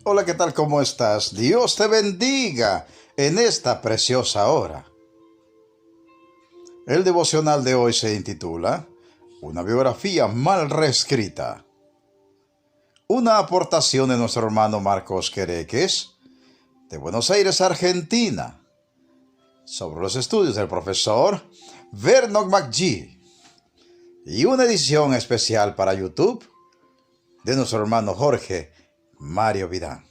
Hola, ¿qué tal? ¿Cómo estás? Dios te bendiga en esta preciosa hora. El devocional de hoy se intitula Una biografía mal reescrita. Una aportación de nuestro hermano Marcos Quereques, de Buenos Aires, Argentina, sobre los estudios del profesor Vernon McGee, y una edición especial para YouTube de nuestro hermano Jorge Mario Vidán.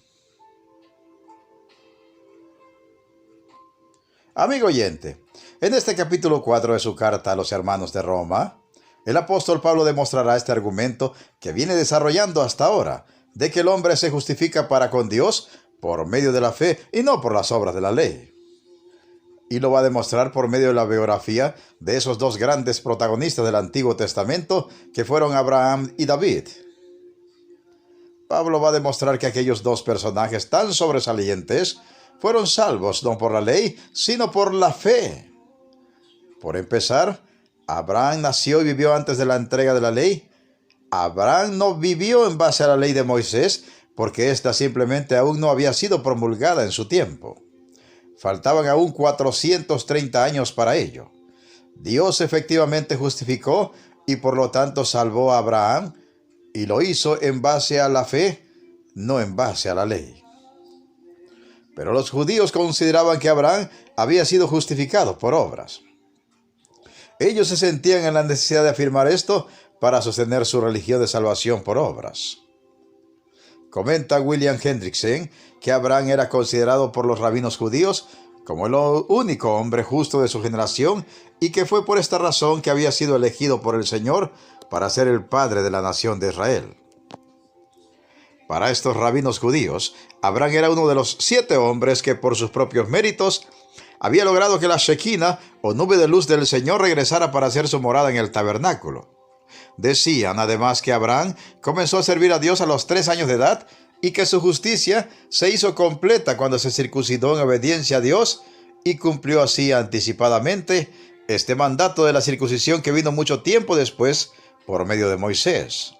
Amigo oyente, en este capítulo 4 de su carta a los hermanos de Roma, el apóstol Pablo demostrará este argumento que viene desarrollando hasta ahora, de que el hombre se justifica para con Dios por medio de la fe y no por las obras de la ley. Y lo va a demostrar por medio de la biografía de esos dos grandes protagonistas del Antiguo Testamento que fueron Abraham y David. Pablo va a demostrar que aquellos dos personajes tan sobresalientes fueron salvos no por la ley, sino por la fe. Por empezar, Abraham nació y vivió antes de la entrega de la ley. Abraham no vivió en base a la ley de Moisés, porque ésta simplemente aún no había sido promulgada en su tiempo. Faltaban aún 430 años para ello. Dios efectivamente justificó y por lo tanto salvó a Abraham, y lo hizo en base a la fe, no en base a la ley. Pero los judíos consideraban que Abraham había sido justificado por obras. Ellos se sentían en la necesidad de afirmar esto para sostener su religión de salvación por obras. Comenta William Hendrickson que Abraham era considerado por los rabinos judíos como el único hombre justo de su generación y que fue por esta razón que había sido elegido por el Señor para ser el padre de la nación de Israel. Para estos rabinos judíos, Abraham era uno de los 7 hombres que por sus propios méritos había logrado que la Shekinah o nube de luz del Señor regresara para hacer su morada en el tabernáculo. Decían además que Abraham comenzó a servir a Dios a los 3 años de edad y que su justicia se hizo completa cuando se circuncidó en obediencia a Dios y cumplió así anticipadamente este mandato de la circuncisión que vino mucho tiempo después por medio de Moisés.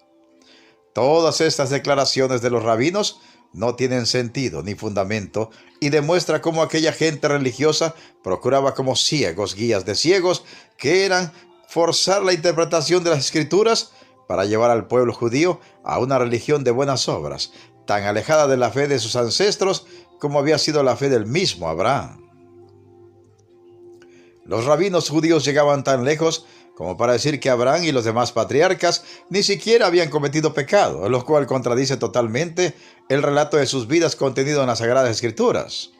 Todas estas declaraciones de los rabinos no tienen sentido ni fundamento y demuestra cómo aquella gente religiosa procuraba como ciegos guías de ciegos que eran forzar la interpretación de las Escrituras para llevar al pueblo judío a una religión de buenas obras, tan alejada de la fe de sus ancestros como había sido la fe del mismo Abraham. Los rabinos judíos llegaban tan lejos como para decir que Abraham y los demás patriarcas ni siquiera habían cometido pecado, lo cual contradice totalmente el relato de sus vidas contenido en las Sagradas Escrituras.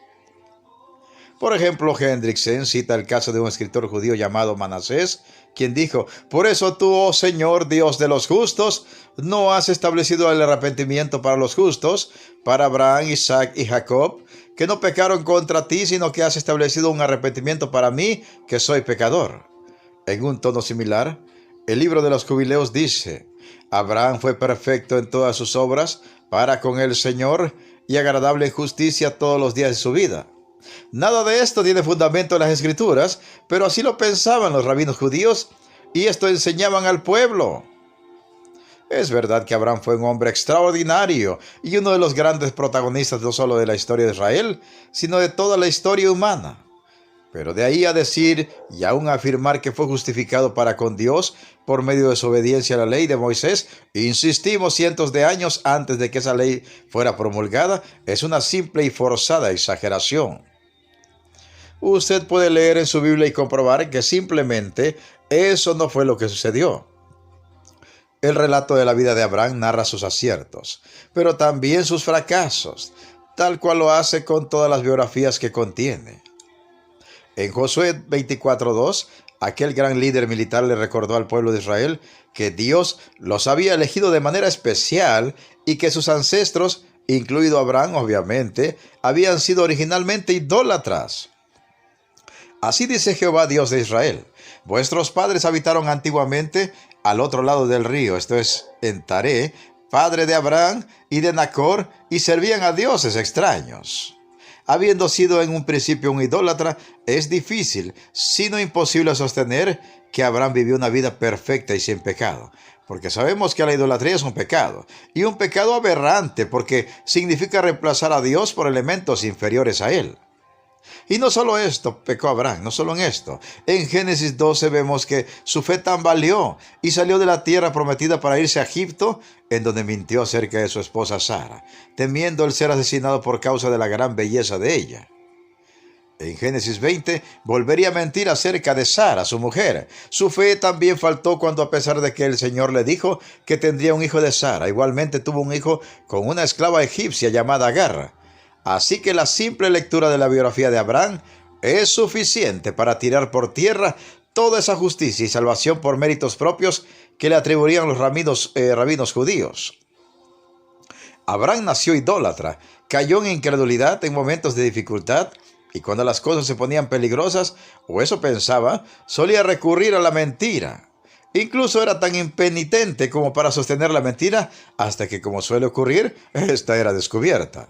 Por ejemplo, Hendrickson cita el caso de un escritor judío llamado Manasés, quien dijo: «Por eso tú, oh Señor, Dios de los justos, no has establecido el arrepentimiento para los justos, para Abraham, Isaac y Jacob, que no pecaron contra ti, sino que has establecido un arrepentimiento para mí, que soy pecador». En un tono similar, el libro de los Jubileos dice: «Abraham fue perfecto en todas sus obras para con el Señor y agradable en justicia todos los días de su vida». Nada de esto tiene fundamento en las Escrituras, pero así lo pensaban los rabinos judíos y esto enseñaban al pueblo. Es verdad que Abraham fue un hombre extraordinario y uno de los grandes protagonistas no solo de la historia de Israel, sino de toda la historia humana. Pero de ahí a decir y aún afirmar que fue justificado para con Dios por medio de su obediencia a la ley de Moisés, insistimos, cientos de años antes de que esa ley fuera promulgada, es una simple y forzada exageración. Usted puede leer en su Biblia y comprobar que simplemente eso no fue lo que sucedió. El relato de la vida de Abraham narra sus aciertos, pero también sus fracasos, tal cual lo hace con todas las biografías que contiene. En Josué 24:2, aquel gran líder militar le recordó al pueblo de Israel que Dios los había elegido de manera especial y que sus ancestros, incluido Abraham obviamente, habían sido originalmente idólatras. Así dice Jehová, Dios de Israel: vuestros padres habitaron antiguamente al otro lado del río, esto es, en Taré, padre de Abraham y de Nacor, y servían a dioses extraños. Habiendo sido en un principio un idólatra, es difícil, sino imposible sostener que Abraham vivió una vida perfecta y sin pecado, porque sabemos que la idolatría es un pecado, y un pecado aberrante, porque significa reemplazar a Dios por elementos inferiores a Él. Y no solo esto pecó Abraham, no solo en esto. En Génesis 12 vemos que su fe tambaleó y salió de la tierra prometida para irse a Egipto, en donde mintió acerca de su esposa Sara, temiendo el ser asesinado por causa de la gran belleza de ella. En Génesis 20 volvería a mentir acerca de Sara, su mujer. Su fe también faltó cuando, a pesar de que el Señor le dijo que tendría un hijo de Sara, igualmente tuvo un hijo con una esclava egipcia llamada Agar. Así que la simple lectura de la biografía de Abraham es suficiente para tirar por tierra toda esa justicia y salvación por méritos propios que le atribuían los rabinos judíos. Abraham nació idólatra, cayó en incredulidad en momentos de dificultad, y cuando las cosas se ponían peligrosas, o eso pensaba, solía recurrir a la mentira. Incluso era tan impenitente como para sostener la mentira, hasta que, como suele ocurrir, esta era descubierta.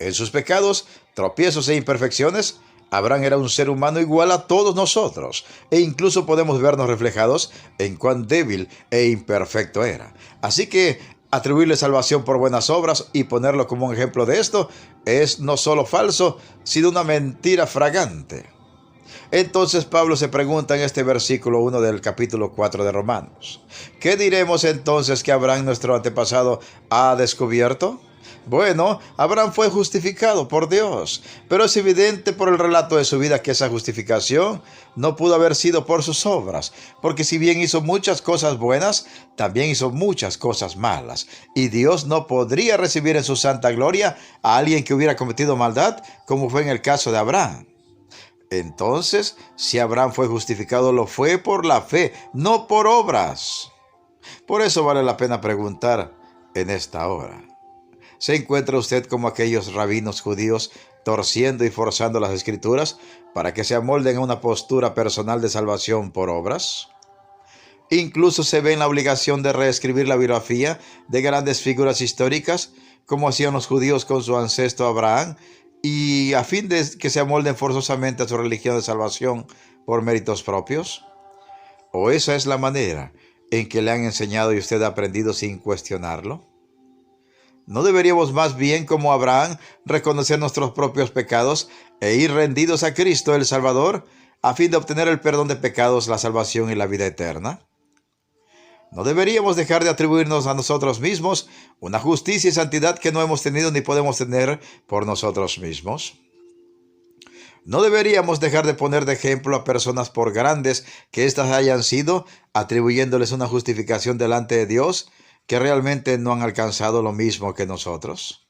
En sus pecados, tropiezos e imperfecciones, Abraham era un ser humano igual a todos nosotros, e incluso podemos vernos reflejados en cuán débil e imperfecto era. Así que atribuirle salvación por buenas obras y ponerlo como un ejemplo de esto es no solo falso, sino una mentira fragante. Entonces Pablo se pregunta en este versículo 1 del capítulo 4 de Romanos: ¿qué diremos entonces que Abraham, nuestro antepasado, ha descubierto? Bueno, Abraham fue justificado por Dios, pero es evidente por el relato de su vida que esa justificación no pudo haber sido por sus obras, porque si bien hizo muchas cosas buenas, también hizo muchas cosas malas, y Dios no podría recibir en su santa gloria a alguien que hubiera cometido maldad, como fue en el caso de Abraham. Entonces, si Abraham fue justificado, lo fue por la fe, no por obras. Por eso vale la pena preguntar en esta hora: ¿se encuentra usted como aquellos rabinos judíos, torciendo y forzando las escrituras para que se amolden a una postura personal de salvación por obras? Incluso se ve en la obligación de reescribir la biografía de grandes figuras históricas, como hacían los judíos con su ancestro Abraham, y a fin de que se amolden forzosamente a su religión de salvación por méritos propios. ¿O esa es la manera en que le han enseñado y usted ha aprendido sin cuestionarlo? ¿No deberíamos más bien, como Abraham, reconocer nuestros propios pecados e ir rendidos a Cristo el Salvador, a fin de obtener el perdón de pecados, la salvación y la vida eterna? ¿No deberíamos dejar de atribuirnos a nosotros mismos una justicia y santidad que no hemos tenido ni podemos tener por nosotros mismos? ¿No deberíamos dejar de poner de ejemplo a personas, por grandes que éstas hayan sido, atribuyéndoles una justificación delante de Dios, que realmente no han alcanzado lo mismo que nosotros?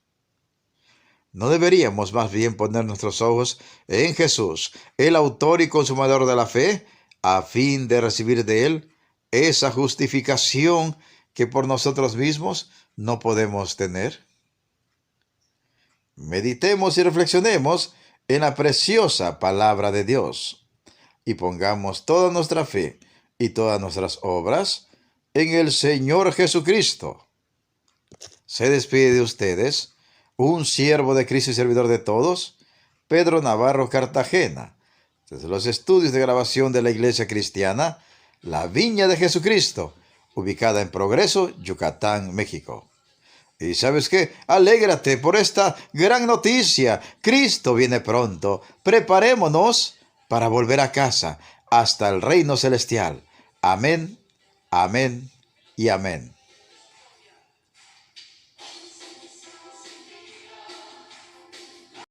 ¿No deberíamos más bien poner nuestros ojos en Jesús, el autor y consumador de la fe, a fin de recibir de Él esa justificación que por nosotros mismos no podemos tener? Meditemos y reflexionemos en la preciosa palabra de Dios y pongamos toda nuestra fe y todas nuestras obras en el Señor Jesucristo. Se despide de ustedes un siervo de Cristo y servidor de todos, Pedro Navarro Cartagena, desde los estudios de grabación de la Iglesia Cristiana La Viña de Jesucristo, ubicada en Progreso, Yucatán, México. Y ¿sabes qué? Alégrate por esta gran noticia. Cristo viene pronto. Preparémonos para volver a casa, hasta el reino celestial. Amén, amén y amén.